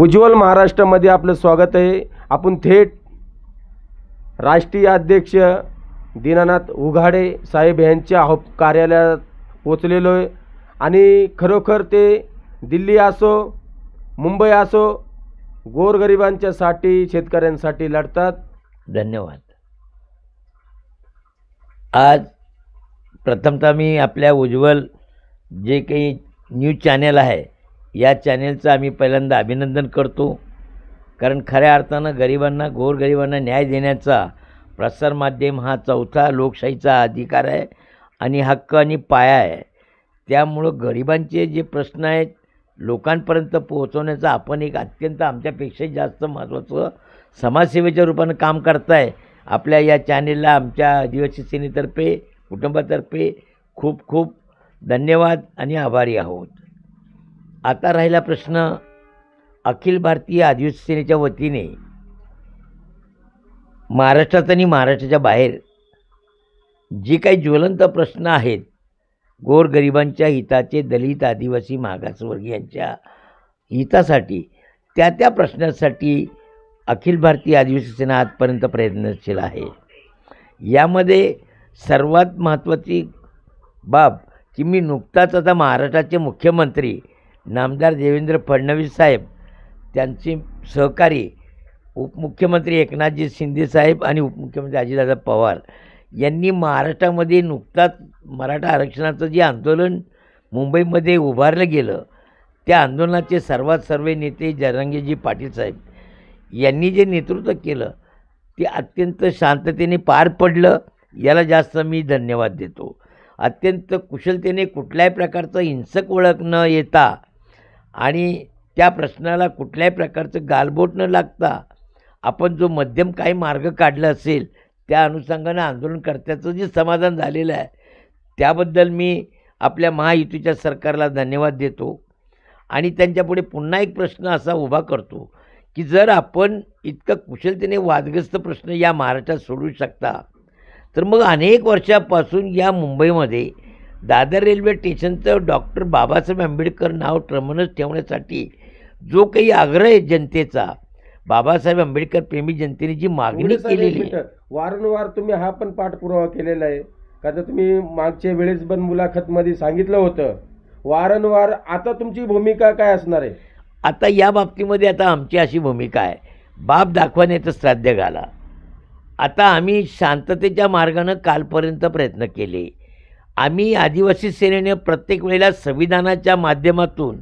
उज्ज्वल महाराष्ट्रामध्ये आपलं स्वागत आहे। आपण थेट राष्ट्रीय अध्यक्ष दीनानाथ उघाडे साहेब यांच्या कार्यालयात पोचलेलो आहे आणि खरोखर ते दिल्ली असो मुंबई असो गोरगरिबांच्यासाठी शेतकऱ्यांसाठी लढतात। धन्यवाद। आज प्रथमतः मी आपल्या उज्ज्वल जे काही न्यूज चॅनल आहे या चॅनलचं आम्ही पहिल्यांदा अभिनंदन करतो, कारण खऱ्या अर्थानं गरिबांना गोरगरिबांना न्याय देण्याचा प्रसारमाध्यम हा चौथा लोकशाहीचा अधिकार आहे आणि हक्क आणि पाया आहे। त्यामुळं गरिबांचे जे प्रश्न आहेत लोकांपर्यंत पोहोचवण्याचा आपण एक अत्यंत आमच्यापेक्षा जास्त महत्त्वाचं समाजसेवेच्या रूपानं काम करताय। आपल्या या चॅनेलला आमच्या आदिवासी सेनेतर्फे कुटुंबातर्फे खूप खूप धन्यवाद आणि आभारी आहोत। आता राहिला प्रश्न अखिल भारतीय आदिवासी सेनेच्या वतीने महाराष्ट्रात आणि महाराष्ट्राच्या बाहेर जे काही ज्वलंत प्रश्न आहेत गोरगरिबांच्या हिताचे, दलित आदिवासी मागासवर्गीयांच्या हितासाठी त्या प्रश्नासाठी अखिल भारतीय आदिवासी सेना आजपर्यंत प्रयत्नशील आहे। यामध्ये सर्वात महत्त्वाची बाब की मी नुकताच आता महाराष्ट्राचे मुख्यमंत्री नामदार देवेंद्र फडणवीस साहेब, त्यांचे सहकारी उपमुख्यमंत्री एकनाथजी शिंदे साहेब आणि उपमुख्यमंत्री अजितदादा पवार यांनी महाराष्ट्रामध्ये नुकताच मराठा आरक्षणाचं जे आंदोलन मुंबईमध्ये उभारलं गेलं त्या आंदोलनाचे सर्व नेते जरांगेजी पाटील साहेब यांनी जे नेतृत्व केलं ते अत्यंत शांततेने पार पडलं। याला जास्त मी धन्यवाद देतो। अत्यंत कुशलतेने कुठल्याही प्रकारचं हिंसक ओळख न येता आणि त्या प्रश्नाला कुठल्याही प्रकारचं गालबोट न लागता आपण जो मध्यम काही मार्ग काढला असेल त्या अनुषंगानं आंदोलनकर्त्याचं जे समाधान झालेलं आहे त्याबद्दल मी आपल्या महायुतीच्या सरकारला धन्यवाद देतो आणि त्यांच्यापुढे पुन्हा एक प्रश्न असा उभा करतो की जर आपण इतकं कुशलतेने वादग्रस्त प्रश्न या महाराष्ट्रात सोडवू शकता तर मग अनेक वर्षापासून या मुंबईमध्ये दादर रेल्वे स्टेशनचं डॉक्टर बाबासाहेब आंबेडकर नाव टर्मिनस ठेवण्यासाठी जो काही आग्रह आहे जनतेचा, बाबासाहेब आंबेडकर प्रेमी जनतेने जी मागणी केलेली आहे, वारंवार तुम्ही हा पण पाठपुरावा केलेला आहे का? तर तुम्ही मागच्या वेळेस पण मुलाखतमध्ये सांगितलं होतं वारंवार। आता तुमची भूमिका काय असणार आहे? आता या बाबतीमध्ये आता आमची अशी भूमिका आहे, बाप दाखवण्याचं श्राद्ध घाला। आता आम्ही शांततेच्या मार्गानं कालपर्यंत प्रयत्न केले। आम्ही आदिवासी सेनेने प्रत्येक वेळेला संविधानाच्या माध्यमातून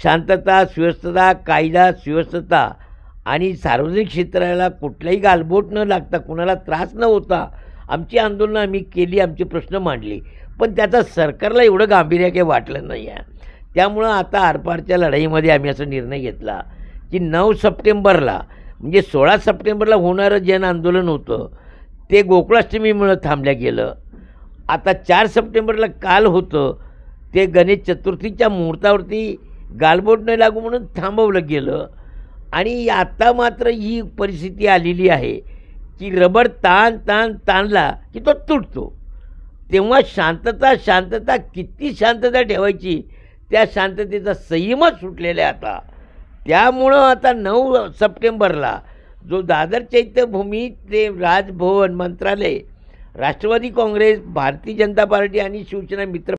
शांतता, सुव्यवस्था, कायदा सुव्यवस्था आणि सार्वजनिक क्षेत्राला कुठलाही गालबोट न लागता, कुणाला त्रास न होता आमची आंदोलनं आम्ही केली, आमचे प्रश्न मांडले, पण त्याचा सरकारला एवढं गांभीर्य काही वाटलं नाही आहे। त्यामुळं आता आरपारच्या लढाईमध्ये आम्ही असा निर्णय घेतला की 9 सप्टेंबरला म्हणजे 16 सप्टेंबरला होणारं जन आंदोलन होतं ते गोकुळाष्टमीमुळं थांबलं गेलं। आता 4 सप्टेंबरला काल होतं ते गणेश चतुर्थीच्या मुहूर्तावरती गालबोट न लागू म्हणून थांबवलं गेलं आणि आता मात्र ही परिस्थिती आलेली आहे की रबर ताणला की तो तुटतो। तेव्हा शांतता किती शांतता ठेवायची त्या शांततेचा संयमच सुटलेला आहे आता। त्यामुळं आता 9 सप्टेंबरला जो दादर चैत्यभूमी ते राजभवन, मंत्रालय, राष्ट्रवादी काँग्रेस, भारतीय जनता पार्टी आणि शिवसेना मित्र